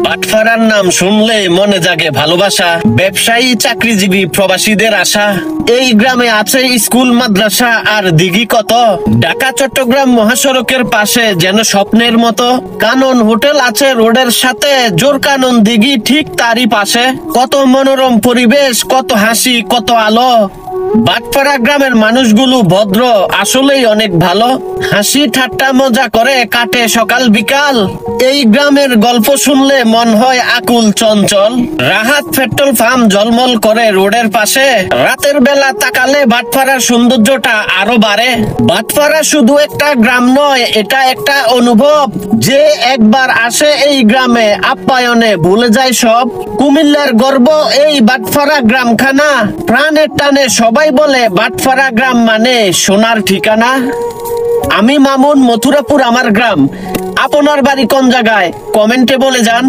বাটফারার নাম শুনলে মনে জাগে ভালোবাসা, ব্যবসায়ী চাকরিজীবী প্রবাসীদের আশা। এই গ্রামে আছে স্কুল মাদ্রাসা আর দিঘি কত, ঢাকা চট্টগ্রাম মহাসড়কের পাশে যেন স্বপ্নের মতো। কানন হোটেল আছে রোডের সাথে, জোর কানন দিঘি ঠিক তারই পাশে। কত মনোরম পরিবেশ, কত হাসি, কত আলো। বাটপাড়া গ্রামের মানুষগুলো ভদ্র, আসলেই অনেক ভালো। হাসি ঠাট্টা মজা করে কাটে সকাল বিকাল। এই গ্রামের গল্প শুনলে মন হয় আকুল চঞ্চল। রাহাত পেট্রোল পাম্প ঝলমল করে রোডের পাশে, রাতের বেলা তাকালে বাটপাড়ার সৌন্দর্যটা আরো বাড়ে। বাটপাড়া শুধু একটা গ্রাম নয়, এটা একটা অনুভব। যে একবার আসে এই গ্রামে আপ্যায়নে ভুলে যায় সব। কুমিল্লার গর্ব এই বাটপাড়া গ্রামখানা, প্রাণের টানে সবাই বলে বাটপাড়া গ্রাম মানে সোনার ঠিকানা। আমি মামুন, মথুরাপুর আমার গ্রাম। আপনার বাড়ি কোন জায়গায়? কমেন্টে বলে যান।